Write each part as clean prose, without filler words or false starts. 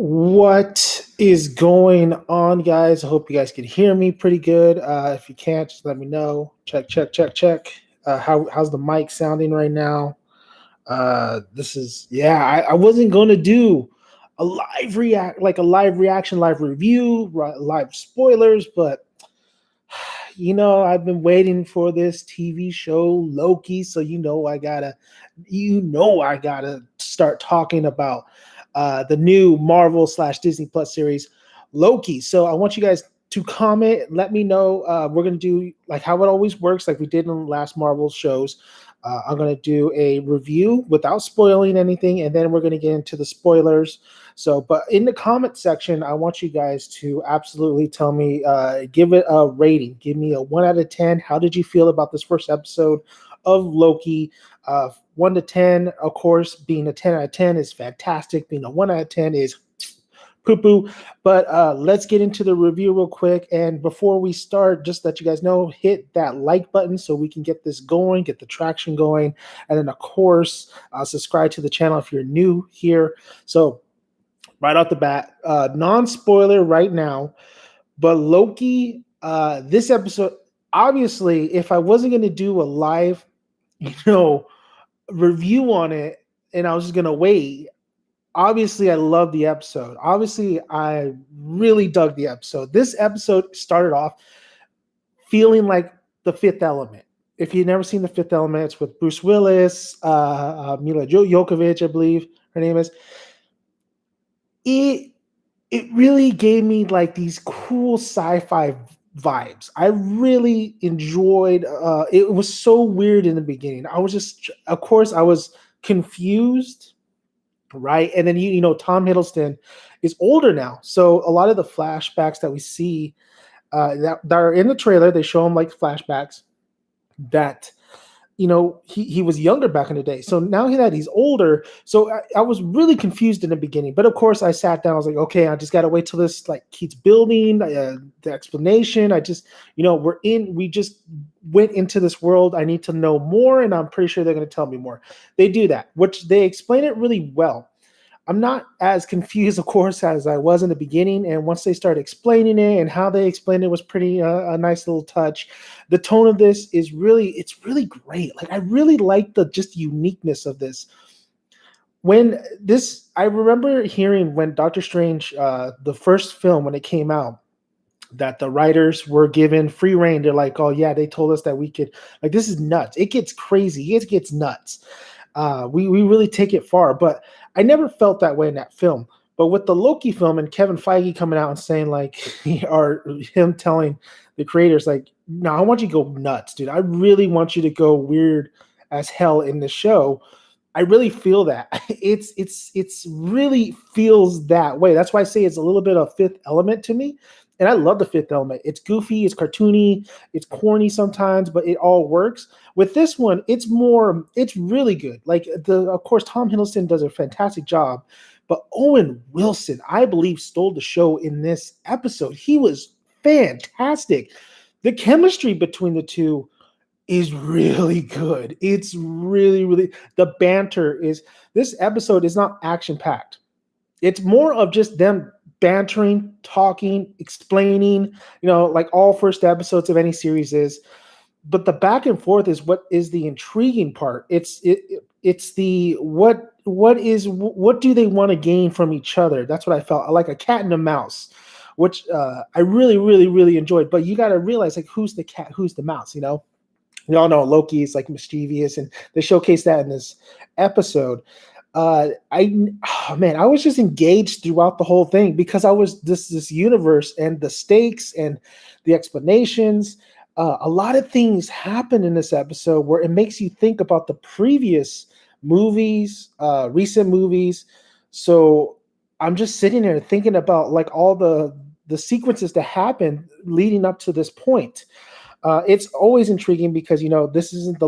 What is going on, guys? I hope you guys can hear me pretty good. If you can't, just let me know. Check, check, check, check. How's the mic sounding right now? This is I wasn't going to do a live reaction, live review, live spoilers, but I've been waiting for this TV show Loki, so I gotta start talking about the new Marvel slash Disney Plus series Loki. So I want you guys to comment, let me know. We're gonna do like how it always works, like we did in the last Marvel shows. I'm going to do a review without spoiling anything, and then we're going to get into the spoilers. So, but in the comment section, I want you guys to absolutely tell me, give it a rating. Give me a 1 out of 10. How did you feel about this first episode of Loki? 1 to 10, of course, being a 10 out of 10 is fantastic. Being a 1 out of 10 is poo-poo. But let's get into the review real quick. And before we start, just let you guys know, hit that like button so we can get this going, get the traction going. And then, of course, subscribe to the channel if you're new here. So right off the bat, non-spoiler right now, but Loki, this episode, obviously, if I wasn't going to do a live, review on it and I was just going to wait, obviously I love the episode. Obviously, I really dug the episode. This episode started off feeling like The Fifth Element. If you've never seen The Fifth Element, it's with Bruce Willis, Mila Jovovich, I believe her name is. It really gave me like these cool sci-fi vibes. I really enjoyed. It was so weird in the beginning. Of course, I was confused, right? And then Tom Hiddleston is older now, so a lot of the flashbacks that we see that are in the trailer, they show him like flashbacks that he was younger back in the day. So now that he's older, so I was really confused in the beginning. But of course, I sat down. I was like, okay, I just got to wait till this like keeps building the explanation. We just went into this world. I need to know more, and I'm pretty sure they're going to tell me more. They do that, which they explain it really well. I'm not as confused, of course, as I was in the beginning. And once they started explaining it and how they explained it was pretty a nice little touch. The tone of this it's really great. Like I really like the just uniqueness of this. I remember hearing when Doctor Strange, the first film, when it came out, that the writers were given free reign. They're like, oh yeah, they told us that we could, like, this is nuts. It gets crazy. It gets nuts. We really take it far, but I never felt that way in that film. But with the Loki film and Kevin Feige coming out and saying like, or him telling the creators like, no, I want you to go nuts, dude. I really want you to go weird as hell in the show. I really feel that it's really feels that way. That's why I say it's a little bit of Fifth Element to me. And I love the Fifth Element. It's goofy, it's cartoony, it's corny sometimes, but it all works. With this one, it's really good. Like of course, Tom Hiddleston does a fantastic job, but Owen Wilson, I believe, stole the show in this episode. He was fantastic. The chemistry between the two is really good. It's really, the banter this episode is not action packed. It's more of just them bantering, talking, explaining, like all first episodes of any series is. But the back and forth is what is the intriguing part. It's the what do they want to gain from each other? That's what I felt like, a cat and a mouse, which I really enjoyed. But you got to realize, like, who's the cat, who's the mouse? We all know Loki is like mischievous, and they showcase that in this episode. I was just engaged throughout the whole thing because I was this universe and the stakes and the explanations. A lot of things happen in this episode where it makes you think about the previous movies, recent movies. So I'm just sitting there thinking about like all the sequences that happen leading up to this point. It's always intriguing because this isn't the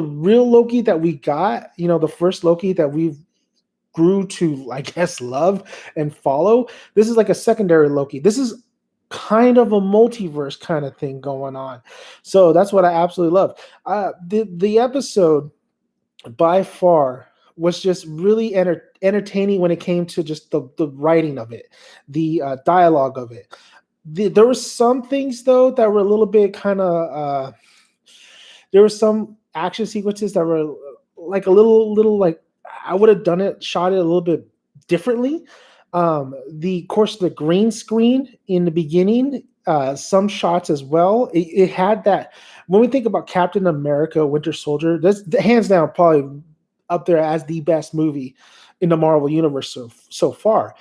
real Loki that we got, the first Loki that we grew to, I guess, love and follow. This is like a secondary Loki. This is kind of a multiverse kind of thing going on. So that's what I absolutely love. The episode by far was just really entertaining when it came to just the writing of it, the dialogue of it. There were some things though that were a little bit kind of there were some action sequences that were like a little like I would have done it, shot it a little bit differently. The of course the green screen in the beginning, some shots as well. It had that. When we think about Captain America: Winter Soldier, that's hands down probably up there as the best movie in the Marvel universe so far.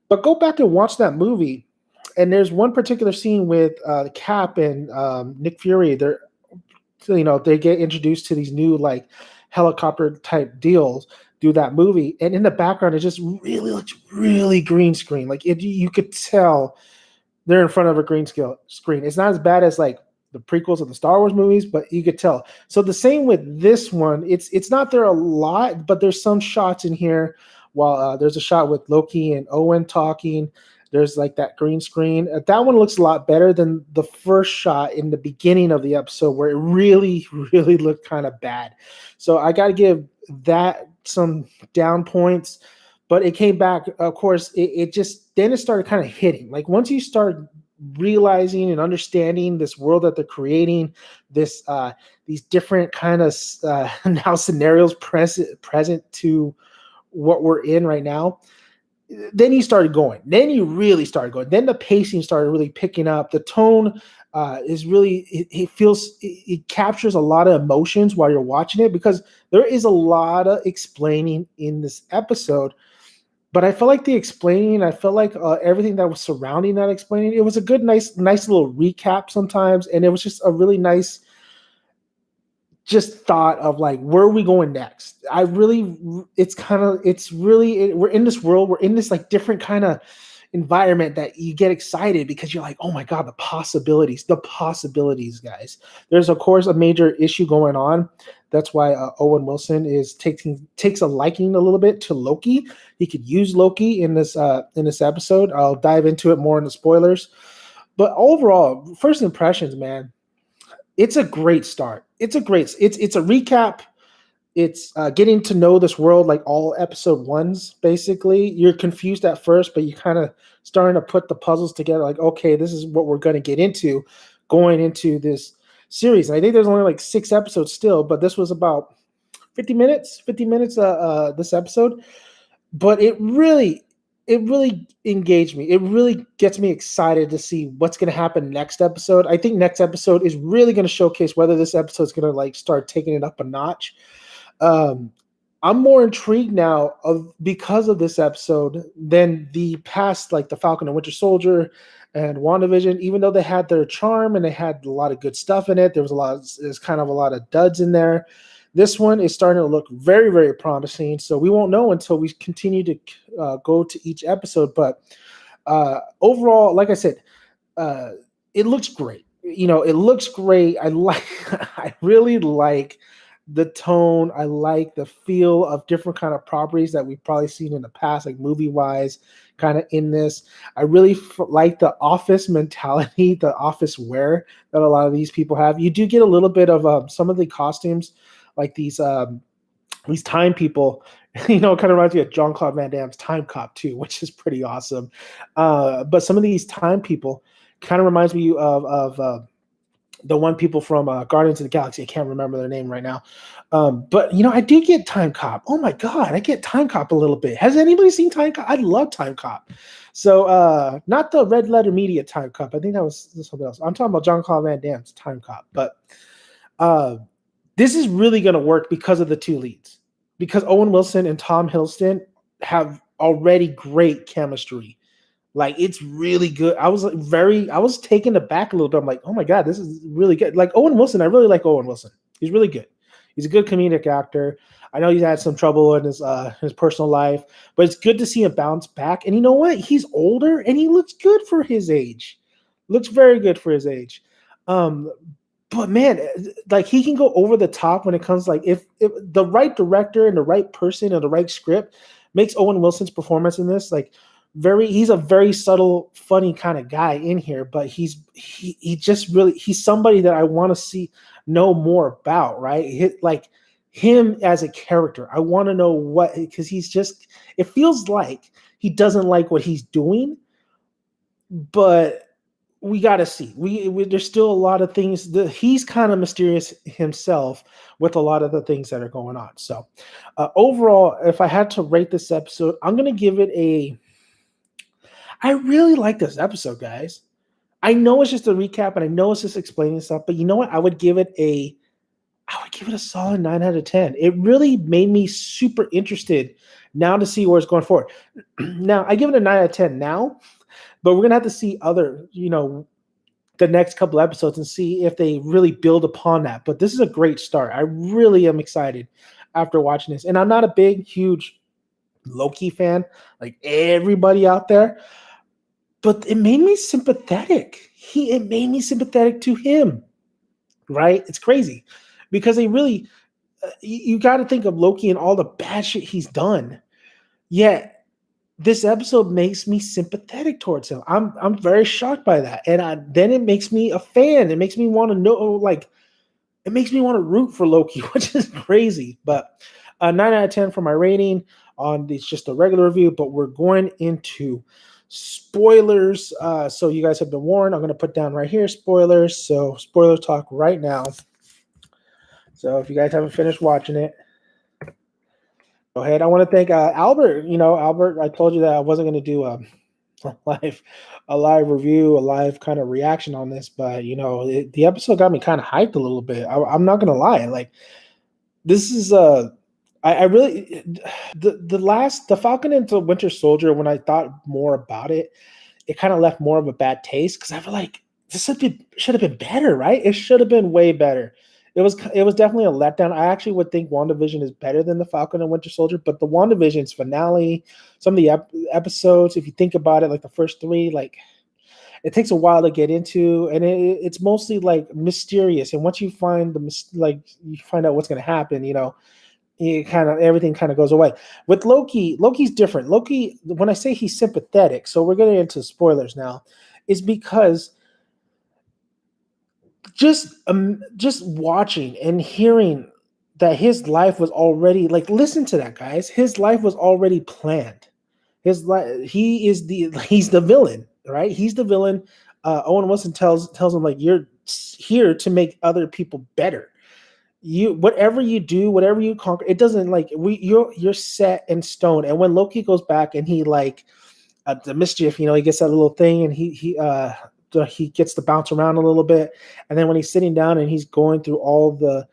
But go back and watch that movie, and there's one particular scene with Cap and Nick Fury. They're they get introduced to these new like helicopter type deals through that movie, and in the background it just really looks really green screen. Like you could tell they're in front of a screen. It's not as bad as like the prequels of the Star Wars movies, but you could tell. So the same with this one. It's not there a lot, but there's some shots in here. While there's a shot with Loki and Owen talking, there's like that green screen. That one looks a lot better than the first shot in the beginning of the episode where it really, really looked kind of bad. So I got to give that some down points, but it came back. Of course, it just, then it started kind of hitting. Like once you start realizing and understanding this world that they're creating, this these different kind of now scenarios present to what we're in right now, then you started going. Then you really started going. Then the pacing started really picking up. The tone is really, it feels, it captures a lot of emotions while you're watching it, because there is a lot of explaining in this episode. But I felt like the explaining, I felt like everything that was surrounding that explaining, it was a good, nice little recap sometimes. And it was just a really nice just thought of like, where are we going next? We're in this world, we're in this like different kind of environment that you get excited because you're like, oh my God, the possibilities, guys. There's of course a major issue going on. That's why Owen Wilson is takes a liking a little bit to Loki. He could use Loki in this episode. I'll dive into it more in the spoilers. But overall, first impressions, man, it's a great start. It's a recap. It's getting to know this world like all episode ones, basically. You're confused at first, but you kind of starting to put the puzzles together like, okay, this is what we're going to get into going into this series. And I think there's only like 6 episodes still, but this was about 50 minutes this episode. But it really engaged me. It really gets me excited to see what's going to happen next episode. I think next episode is really going to showcase whether this episode is going to like start taking it up a notch. I'm more intrigued now because of this episode than the past, like the Falcon and Winter Soldier and WandaVision. Even though they had their charm and they had a lot of good stuff in it, there's kind of a lot of duds in there. This one is starting to look very, very promising. So we won't know until we continue to go to each episode. But overall, like I said, it looks great. It looks great. I really like the tone. I like the feel of different kind of properties that we've probably seen in the past, like movie-wise, kind of in this. I really like the office mentality, the office wear that a lot of these people have. You do get a little bit of some of the costumes, like these time people, kind of reminds me of Jean-Claude Van Damme's Time Cop too, which is pretty awesome. But some of these time people kind of reminds me of the one people from Guardians of the Galaxy. I can't remember their name right now. But I do get Time Cop. Oh my God, I get Time Cop a little bit. Has anybody seen Time Cop? I love Time Cop. So not the Red Letter Media Time Cop. I think that was something else. I'm talking about Jean-Claude Van Damme's Time Cop. But this is really going to work because of the 2 leads. Because Owen Wilson and Tom Hiddleston have already great chemistry. Like, it's really good. I was taken aback a little bit. I'm like, oh my God, this is really good. Like Owen Wilson, I really like Owen Wilson. He's really good. He's a good comedic actor. I know he's had some trouble in his personal life, but it's good to see him bounce back. And you know what? He's older and he looks good for his age. Looks very good for his age. But man, like he can go over the top when it comes like if the right director and the right person and the right script makes Owen Wilson's performance in this like he's a very subtle, funny kind of guy in here, but he's somebody that I want to know more about, right? him as a character. I want to know what, because it feels like he doesn't like what he's doing, but we got to see. There's still a lot of things that he's kind of mysterious himself with a lot of the things that are going on. So overall, if I had to rate this episode, I'm going to give it I really like this episode, guys. I know it's just a recap and I know it's just explaining stuff, but you know what? I would give it a solid 9 out of 10. It really made me super interested now to see where it's going forward. Now, I give it a 9 out of 10 now, but we're going to have to see other, the next couple episodes and see if they really build upon that. But this is a great start. I really am excited after watching this. And I'm not a big, huge Loki fan, like everybody out there, but it made me sympathetic. It made me sympathetic to him, right? It's crazy because they really, you got to think of Loki and all the bad shit he's done. Yet this episode makes me sympathetic towards him. I'm very shocked by that, and then it makes me a fan. It makes me want to know, like, it makes me want to root for Loki, which is crazy. But 9 out of 10 for my rating on it's just a regular review. But we're going into spoilers. So you guys have been warned. I'm going to put down right here spoilers. So spoiler talk right now. So if you guys haven't finished watching it, go ahead. I want to thank Albert. Albert, I told you that I wasn't going to do a live review, a live kind of reaction on this, but the episode got me kind of hyped a little bit. I'm not going to lie. Like, this is I really the Falcon and the Winter Soldier, when I thought more about it, it kind of left more of a bad taste because I feel like this should have been better, right? It should have been way better. It was definitely a letdown. I actually would think WandaVision is better than the Falcon and Winter Soldier, but the WandaVision's finale, some of the episodes, if you think about it, like the first 3, like it takes a while to get into, and it's mostly like mysterious. And once you find you find out what's going to happen, everything kind of goes away. With Loki's different. Loki, when I say he's sympathetic, so we're getting into spoilers now, is because just watching and hearing that his life was already, like, listen to that, guys. His life was already planned. He's the villain, right? He's the villain. Owen Wilson tells him, like, you're here to make other people better. Whatever you do, whatever you conquer, it doesn't, like, you're set in stone. And when Loki goes back and he, like, the mischief, he gets that little thing, and he gets to bounce around a little bit, and then when he's sitting down and he's going through all the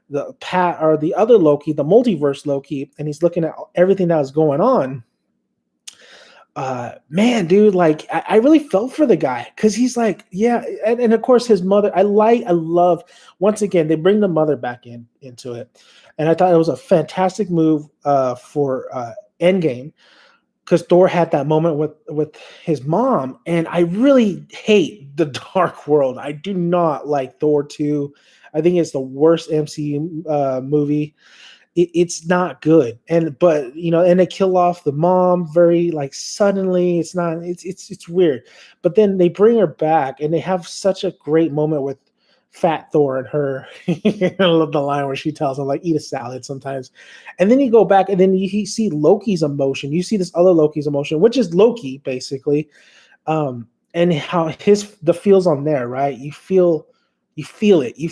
other Loki, the multiverse Loki, and he's looking at everything that was going on. Man, dude, like, I really felt for the guy because he's like, yeah, and of course his mother. I love, once again, they bring the mother back into it, and I thought it was a fantastic move for Endgame, because Thor had that moment with his mom, and I really hate the Dark World. I do not like Thor 2. I think it's the worst MCU movie. It's not good, and they kill off the mom very, like, suddenly. It's weird, but then they bring her back, and they have such a great moment with Fat Thor and her. I love the line where she tells him, like, eat a salad sometimes. And then you go back and then you see Loki's emotion. You see this other Loki's emotion, which is Loki, basically. And how the feels on there, right? You feel it. You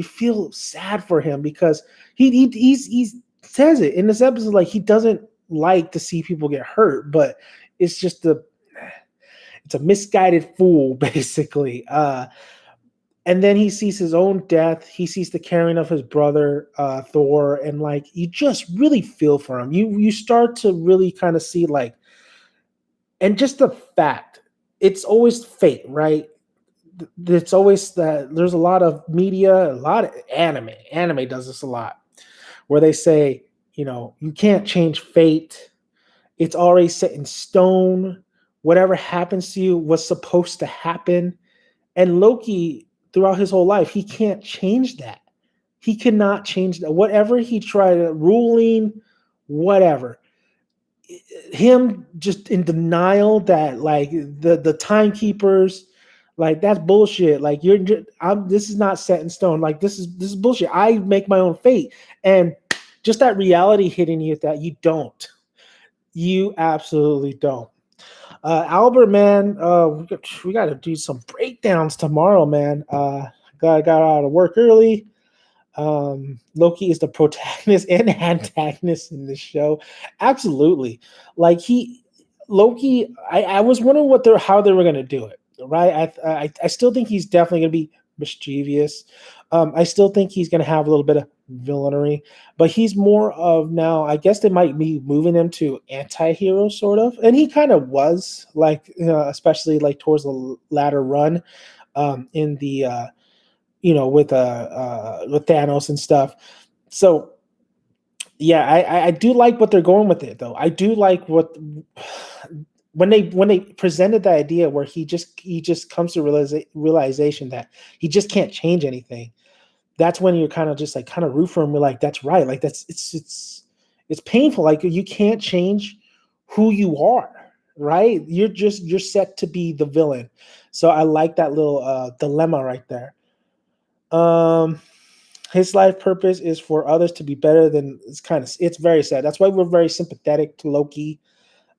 feel sad for him because he says it in this episode, like, he doesn't like to see people get hurt, but it's just it's a misguided fool, basically. And then he sees his own death. He sees the caring of his brother, Thor, and, like, you just really feel for him. You start to really kind of see, like, and just the fact, it's always fate, right? It's always that there's a lot of media, a lot of anime. Anime does this a lot, where they say, you can't change fate. It's already set in stone. Whatever happens to you was supposed to happen. And Loki, throughout his whole life, he can't change that. He cannot change that. Whatever he tried, ruling, whatever. Him just in denial that, like, the timekeepers, Like that's bullshit. Like this is not set in stone. Like this is bullshit. I make my own fate, and just that reality hitting you that you don't. You absolutely don't. Albert, man, we got to do some breakdowns tomorrow, man. Got out of work early. Loki is the protagonist and antagonist in this show. Absolutely. Like Loki, I was wondering how they were gonna do it. Right. I still think he's definitely gonna be mischievous. I still think he's gonna have a little bit of villainy, but he's more of now. I guess they might be moving him to anti-hero sort of, and he kind of was like, especially like towards the latter run, in the with Thanos and stuff. So yeah, I do like what they're going with it though. I do like what when they presented the idea where he just comes to realization that he just can't change anything. That's when you're kind of just like kind of root for him. You're like, that's right. Like it's painful. Like you can't change who you are, right? You're set to be the villain. So I like that little dilemma right there. Um, his life purpose is for others to be better than it's very sad. That's why we're very sympathetic to Loki.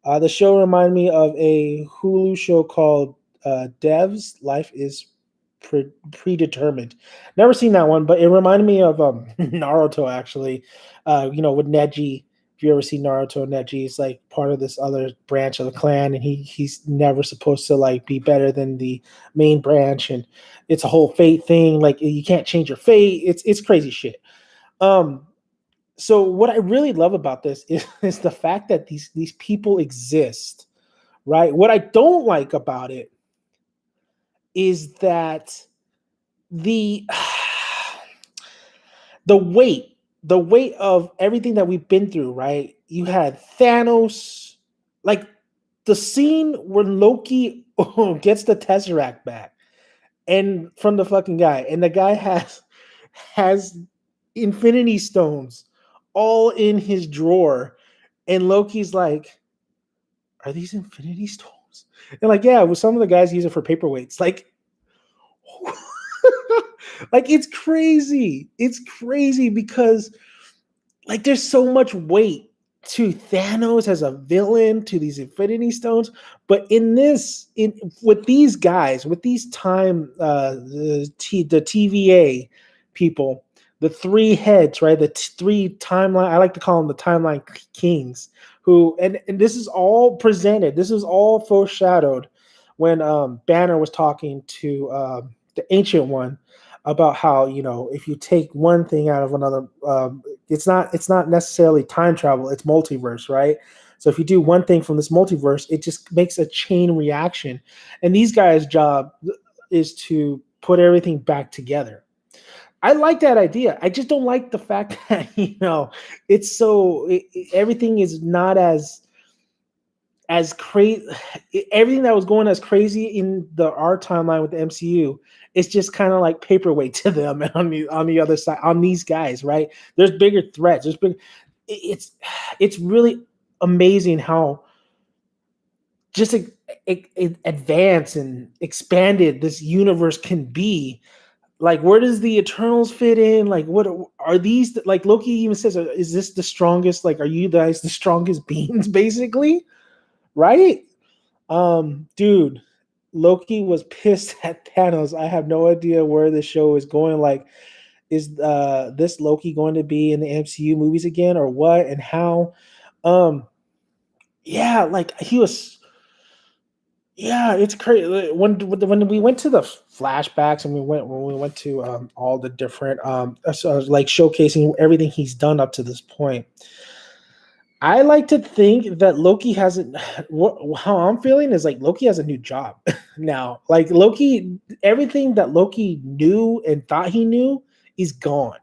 The show reminded me of a Hulu show called Dev's Life is Predetermined. Never seen that one, but it reminded me of Naruto actually. With Neji. If you ever see Naruto, Neji is like part of this other branch of the clan, and he's never supposed to like be better than the main branch, and it's a whole fate thing. Like you can't change your fate. It's crazy shit. Um, so what I really love about this is the fact that these people exist, right? What I don't like about it is that the the weight of everything that we've been through, right? You had Thanos, like the scene where Loki gets the Tesseract back and from the fucking guy, and the guy has Infinity Stones all in his drawer, and Loki's like, "Are these Infinity Stones?" And like, yeah, well, some of the guys use it for paperweights. Like, like it's crazy. It's crazy because like there's so much weight to Thanos as a villain, to these Infinity Stones, but in with these guys, with these the TVA people, the three heads, right? The three timeline. I like to call them the timeline kings. Who and this is all presented. This is all foreshadowed when Banner was talking to the Ancient One about how if you take one thing out of another, it's not necessarily time travel, it's multiverse, right? So if you do one thing from this multiverse, it just makes a chain reaction, and these guys' job is to put everything back together. I like that idea. I just don't like the fact that it's everything is not as crazy. Everything that was going as crazy in our timeline with the MCU, it's just kind of like paperweight to them on the other side, on these guys, right? There's bigger threats. It's really amazing how just advanced and expanded this universe can be. Like, where does the Eternals fit in? Like, what are these? Like, Loki even says, "Is this the strongest? Like, are you guys the strongest beings?" Basically, right? Dude, Loki was pissed at Thanos. I have no idea where the show is going. Like, is this Loki going to be in the MCU movies again, or what and how? Um, yeah, like he was. Yeah, it's crazy. When we went to the flashbacks and when we went to all the different like showcasing everything he's done up to this point. I like to think that Loki hasn't. How I'm feeling is like Loki has a new job now. Like Loki, everything that Loki knew and thought he knew is gone.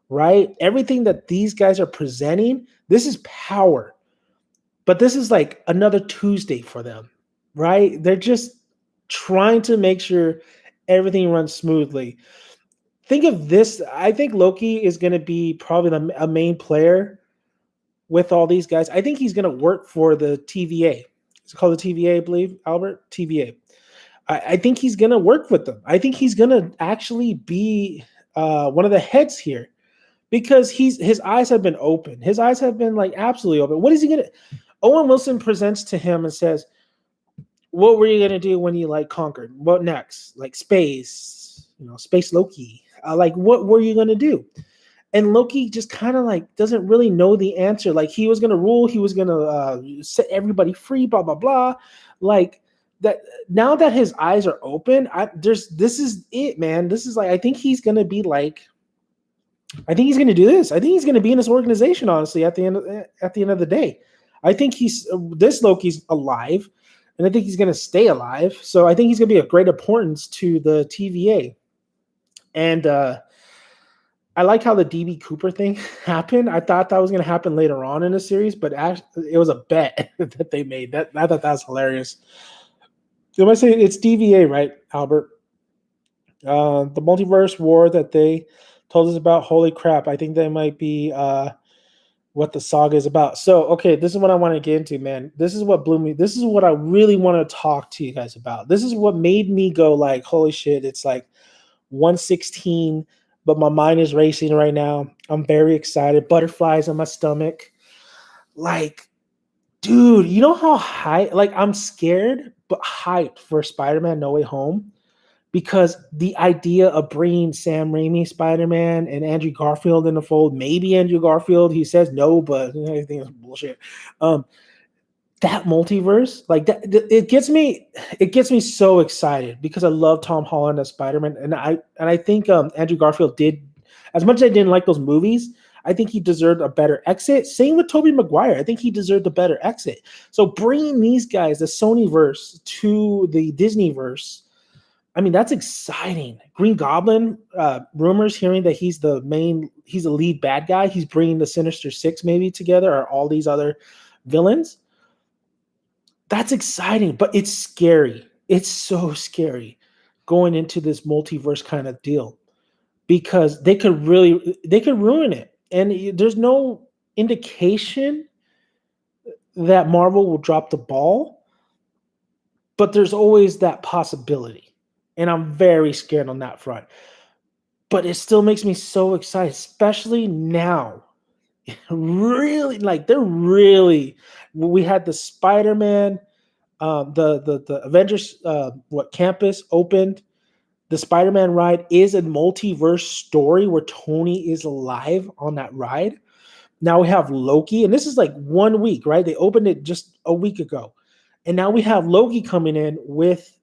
Right? Everything that these guys are presenting, this is power, but this is like another Tuesday for them. Right? They're just trying to make sure everything runs smoothly. Think of this. I think Loki is going to be probably a main player with all these guys. I think he's going to work for the TVA. It's called the TVA, I believe, Albert? TVA. I think he's gonna work with them. I think he's gonna actually be one of the heads here because his eyes have been open. His eyes have been like absolutely open. What is he gonna? Owen Wilson presents to him and says, "What were you gonna do when you like conquered? What next? Like space, space Loki. Like what were you gonna do?" And Loki just kind of like doesn't really know the answer. Like he was gonna rule, he was gonna set everybody free, blah blah blah. Like that. Now that his eyes are open, this is it, man. This is like I think he's gonna be like, I think he's gonna do this. I think he's gonna be in this organization. Honestly, at the end of the day, I think this Loki's alive, and I think he's gonna stay alive. So I think he's gonna be of great importance to the TVA. And I like how the DB Cooper thing happened. I thought that was going to happen later on in the series, but actually, it was a bet that they made. I thought that was hilarious. Am I saying it's DVA, right, Albert? The multiverse war that they told us about. Holy crap! I think that might be what the saga is about. So, okay, this is what I want to get into, man. This is what blew me. This is what I really want to talk to you guys about. This is what made me go like, holy shit! It's like 1:16. But my mind is racing right now. I'm very excited. Butterflies in my stomach. Like, dude, you know how high, like I'm scared, but hyped for Spider-Man No Way Home because the idea of bringing Sam Raimi Spider-Man and Andrew Garfield in the fold, maybe Andrew Garfield, he says no, but I think it's bullshit. That multiverse, like that, it gets me so excited because I love Tom Holland as Spider-Man, and I think Andrew Garfield did, as much as I didn't like those movies, I think he deserved a better exit. Same with Tobey Maguire, I think he deserved a better exit. So bringing these guys, the Sonyverse to the Disneyverse, I mean that's exciting. Green Goblin, rumors hearing that he's the lead bad guy. He's bringing the Sinister Six maybe together or all these other villains. That's exciting, but it's scary. It's so scary going into this multiverse kind of deal because they could ruin it. And there's no indication that Marvel will drop the ball, but there's always that possibility. And I'm very scared on that front. But it still makes me so excited, especially now. Really, like we had the Spider-Man, the Avengers campus opened. The Spider-Man ride is a multiverse story where Tony is alive on that ride. Now we have Loki, and this is like 1 week, right? They opened it just a week ago. And now we have Loki coming in with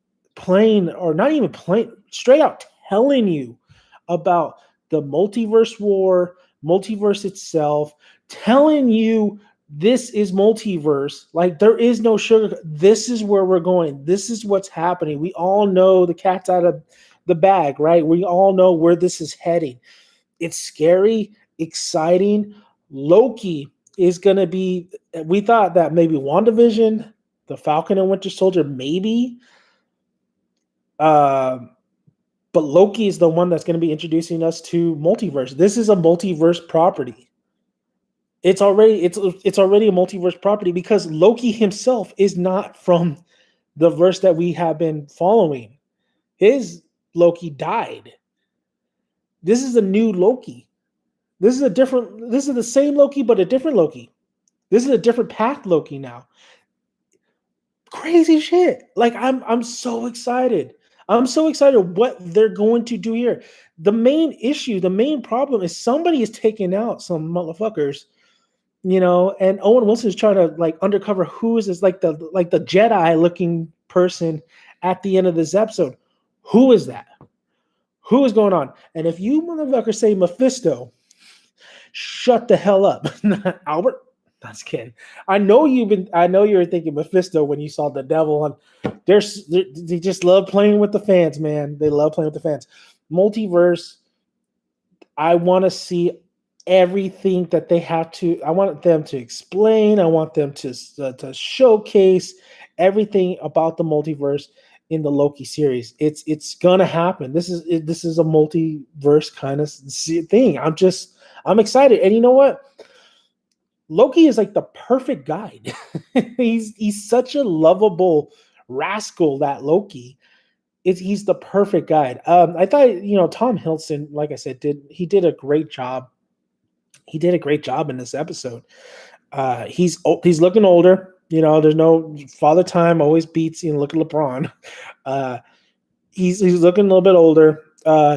not even plain, straight out telling you about the multiverse war, multiverse itself, telling you this is multiverse. Like there is no sugar. This is where we're going. This is what's happening. We all know the cat's out of the bag, right? We all know where this is heading. It's scary, exciting. Loki is going to be, we thought that maybe WandaVision, the Falcon and Winter Soldier, maybe. But Loki is the one that's going to be introducing us to multiverse. This is a multiverse property. It's already a multiverse property because Loki himself is not from the verse that we have been following. His Loki died. This is a new Loki. This is the same Loki, but a different Loki. This is a different path Loki now. Crazy shit. Like I'm so excited. I'm so excited what they're going to do here. The main problem is somebody is taking out some motherfuckers, and Owen Wilson is trying to like undercover who is this like the Jedi looking person at the end of this episode. Who is that? Who is going on? And if you motherfuckers say Mephisto, shut the hell up. Albert, that's kidding. I know you were thinking Mephisto when you saw the devil on. They just love playing with the fans, man. They love playing with the fans. Multiverse. I want to see everything that they have to. I want them to explain. I want them to showcase everything about the multiverse in the Loki series. It's gonna happen. This is a multiverse kind of thing. I'm excited. And you know what? Loki is like the perfect guy. he's such a lovable rascal, that Loki. he's the perfect guide. I thought, Tom Hiddleston, like I said, did a great job. He did a great job in this episode. He's looking older. There's no father time always beats. Look at LeBron. Uh, he's looking a little bit older.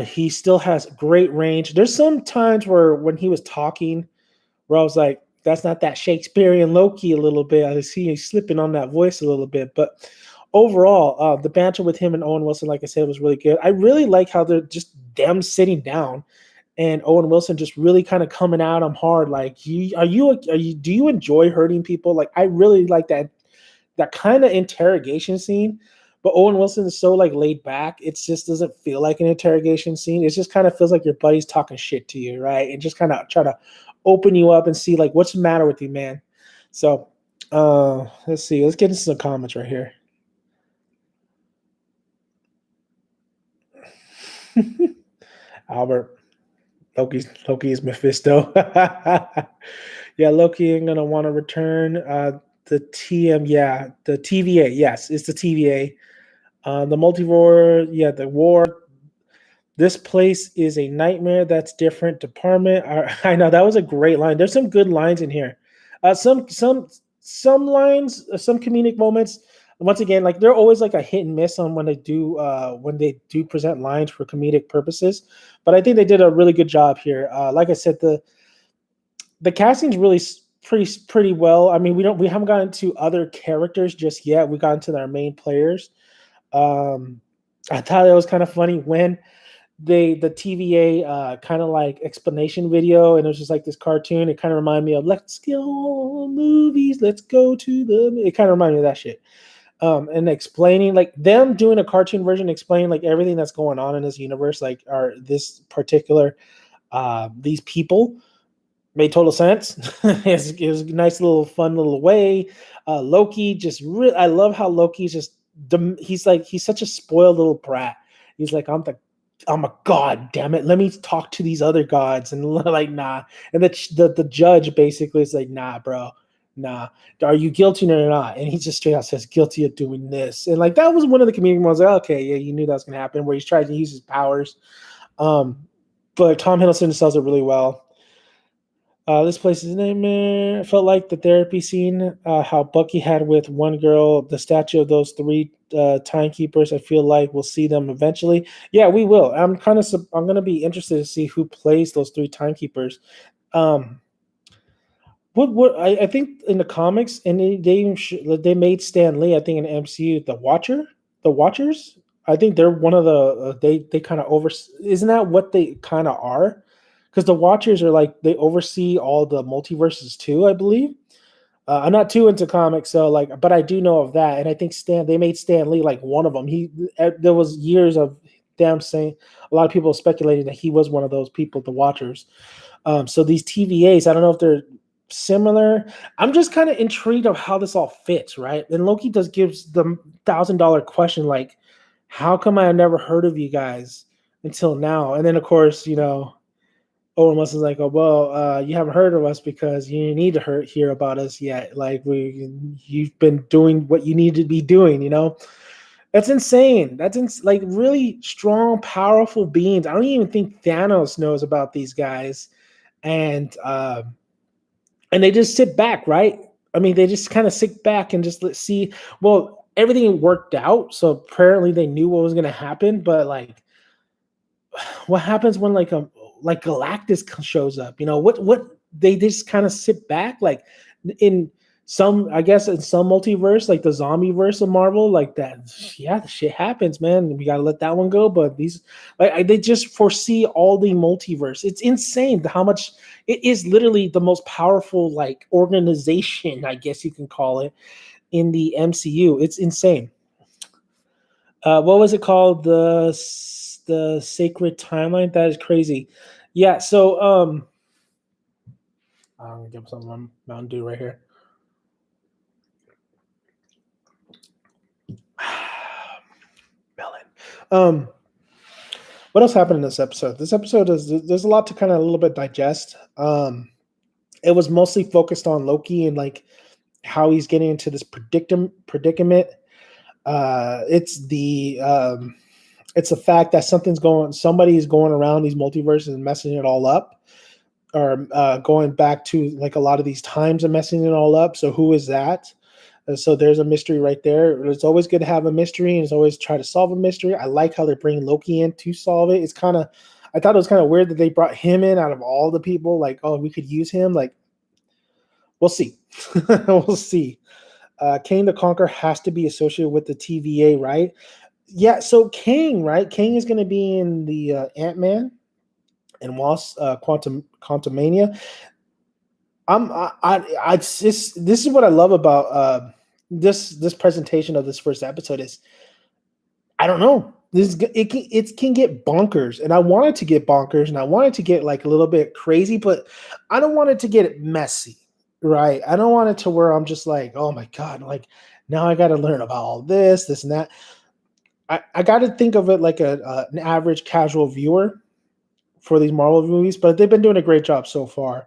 He still has great range. There's some times where when he was talking, where I was like, that's not that Shakespearean Loki a little bit. I see he's slipping on that voice a little bit. But overall, the banter with him and Owen Wilson, like I said, was really good. I really like how they're just them sitting down and Owen Wilson just really kind of coming at him hard. Like, do you enjoy hurting people? Like, I really like that kind of interrogation scene. But Owen Wilson is so like laid back. It just doesn't feel like an interrogation scene. It just kind of feels like your buddy's talking shit to you, right? And just kind of try to open you up and see like what's the matter with you, man. So let's see. Let's get into some comments right here. Albert, Loki is Mephisto. Yeah, Loki ain't gonna want to return. The the TVA. Yes, it's the TVA. The multiverse. Yeah, the war. This place is a nightmare. That's different department. I know that was a great line. There's some good lines in here. Some lines, some comedic moments. Once again, like they're always like a hit and miss on when they do present lines for comedic purposes. But I think they did a really good job here. Like I said, the casting's really pretty well. I mean, we haven't gotten to other characters just yet. We got into our main players. I thought it was kind of funny when the TVA kind of like explanation video, and it was just like this cartoon. It kind of reminded me of Let's Go Movies, Let's Go to the. It kind of reminded me of that shit. And explaining like them doing a cartoon version, explaining like everything that's going on in this universe, like are this particular these people made total sense. It was a nice little fun little way. Loki I love how Loki's just he's such a spoiled little brat. He's like, I'm a god, damn it. Let me talk to these other gods. And like, nah. And the judge basically is like, nah, bro. Nah. Are you guilty or not? And he just straight out says, guilty of doing this. And like that was one of the comedic ones. Like, okay, yeah, you knew that was gonna happen, where he's trying to use his powers. But Tom Hiddleston sells it really well. This place is nightmare. I felt like the therapy scene, how Bucky had with one girl, the statue of those three timekeepers. I feel like we'll see them eventually. Yeah, we will. I'm going to be interested to see who plays those three timekeepers. I think in the comics, and they made Stan Lee. I think in the MCU, the Watchers. I think they're one of the they kind of over. Isn't that what they kind of are? Because the Watchers are like they oversee all the multiverses too, I believe. I'm not too into comics, so like, but I do know of that, and I think they made Stan Lee like one of them. There was years of them saying a lot of people speculating that he was one of those people, the Watchers. So these TVAs, I don't know if they're similar. I'm just kind of intrigued of how this all fits, right? And Loki gives the $1,000 question, like, how come I have never heard of you guys until now? And then of course, Owen Wilson's like, oh well, you haven't heard of us because you need to hear about us yet. Like you've been doing what you need to be doing. That's insane. Like really strong, powerful beings. I don't even think Thanos knows about these guys, and they just sit back, right? I mean, they just kind of sit back and just see. Well, everything worked out, so apparently they knew what was going to happen. But like, what happens when like Galactus shows up? What they just kind of sit back, like in some, I guess in some multiverse, like the zombie verse of Marvel, like that. Yeah, the shit happens, man. We gotta let that one go. But these, like, they just foresee all the multiverse. It's insane how much it is. Literally the most powerful like organization, I guess you can call it, in the MCU. It's insane. What was it called? The sacred timeline. That is crazy. Yeah. So I'm gonna give some Mountain Dew right here. Melon. What else happened in this episode? This episode there's a lot to kind of a little bit digest. It was mostly focused on Loki and like how he's getting into this predicament. It's the It's the fact that somebody's going around these multiverses and messing it all up, or going back to like a lot of these times and messing it all up. So who is that? So there's a mystery right there. It's always good to have a mystery, and it's always try to solve a mystery. I like how they're bringing Loki in to solve it. I thought it was kind of weird that they brought him in out of all the people. Like, oh, we could use him. Like, we'll see. We'll see. Kang the Conqueror has to be associated with the TVA, right? Yeah. So Kang, right? Kang is going to be in the Ant-Man and Wasp Quantumania. This is what I love about this presentation of this first episode is, I don't know. It can get bonkers, and I want it to get bonkers, and I want it to get like a little bit crazy, but I don't want it to get messy, right? I don't want it to where I'm just like, oh my god, like now I got to learn about all this, and that. I got to think of it like an average casual viewer for these Marvel movies, but they've been doing a great job so far.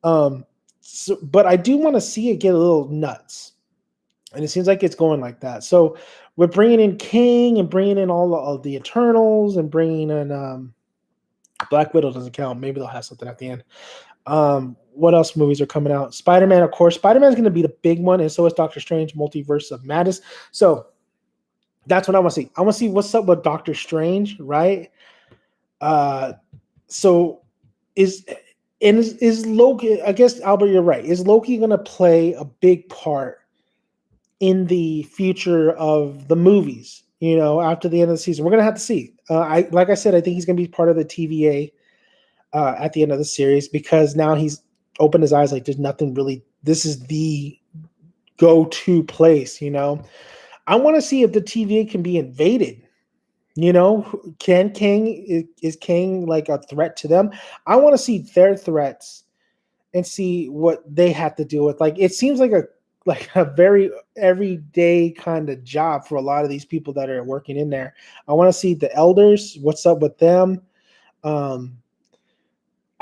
But I do want to see it get a little nuts, and it seems like it's going like that. So we're bringing in King and bringing in all of the Eternals and bringing in Black Widow doesn't count. Maybe they'll have something at the end. What else movies are coming out? Spider-Man, of course. Spider-Man is going to be the big one, and so is Doctor Strange, Multiverse of Madness. So that's what I want to see. I want to see what's up with Doctor Strange, right? So is Loki? I guess Albert, you're right. Is Loki going to play a big part in the future of the movies? You know, after the end of the season, we're going to have to see. Like I said, I think he's going to be part of the TVA at the end of the series, because now he's opened his eyes. Like, there's nothing really. This is the go-to place. You know, I want to see if the TVA can be invaded. You know, is Kang like a threat to them? I want to see their threats and see what they have to deal with. Like, it seems like a very everyday kind of job for a lot of these people that are working in there. I want to see the elders, what's up with them.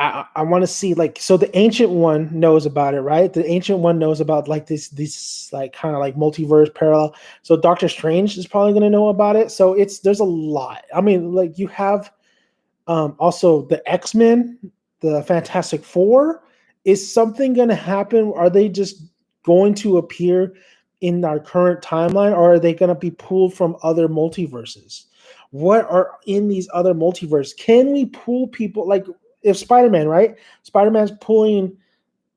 I want to see, like, so the Ancient One knows about it, right? The Ancient One knows about like this like kind of like multiverse parallel. So Doctor Strange is probably going to know about it. So there's a lot. I mean, like, you have also the X-Men, the Fantastic Four. Is something going to happen? Are they just going to appear in our current timeline, or are they going to be pulled from other multiverses? What are in these other multiverses? Can we pull people like, if Spider-Man, right? Spider-Man's pulling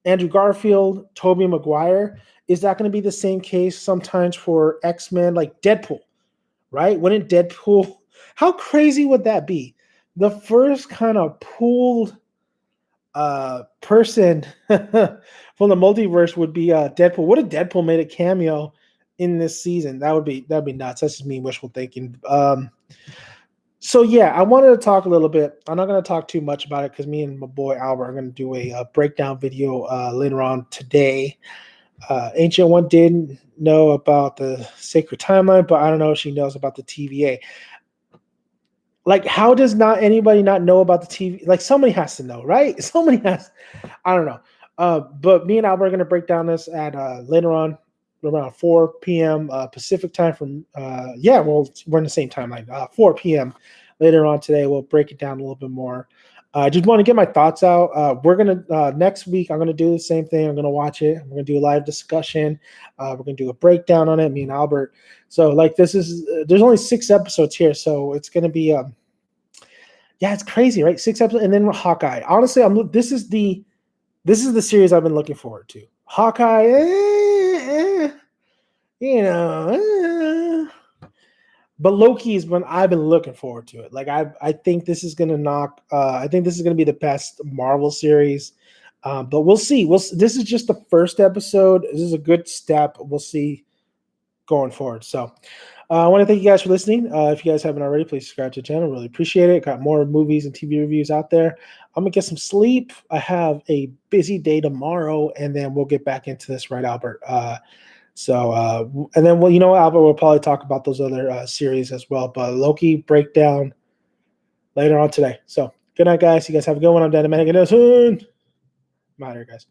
Andrew Garfield, Tobey Maguire. Is that going to be the same case sometimes for X-Men, like Deadpool, right? Wouldn't Deadpool, how crazy would that be? The first kind of pulled person from the multiverse would be Deadpool. What if Deadpool made a cameo in this season? That'd be nuts. That's just me wishful thinking. So yeah, I wanted to talk a little bit. I'm not going to talk too much about it because me and my boy Albert are going to do a breakdown video later on today. Ancient One didn't know about the sacred timeline, but I don't know if she knows about the TVA. Like, how does anybody not know about the TV? Like, somebody has to know, right? Somebody has. I don't know. But me and Albert are going to break down this at later on around 4 p.m. Pacific time. We're in the same timeline. 4 p.m. later on today. We'll break it down a little bit more. I just want to get my thoughts out. We're going to next week, I'm going to do the same thing. I'm going to watch it. We're going to do a live discussion. We're going to do a breakdown on it, me and Albert. So, like, there's only 6 episodes here. So it's going to be, it's crazy, right? 6 episodes. And then Hawkeye. Honestly, this is the series I've been looking forward to. Hawkeye, but Loki is when I've been looking forward to it. Like, I think this is gonna knock. I think this is gonna be the best Marvel series. But we'll see. This is just the first episode. This is a good step. We'll see going forward. So I want to thank you guys for listening. If you guys haven't already, please subscribe to the channel. Really appreciate it. Got more movies and TV reviews out there. I'm going to get some sleep. I have a busy day tomorrow, and then we'll get back into this, right, Albert? And then, well, you know what, Albert, we'll probably talk about those other series as well. But Loki breakdown later on today. So good night, guys. You guys have a good one. I'm Dan Manning. I'm out here, guys.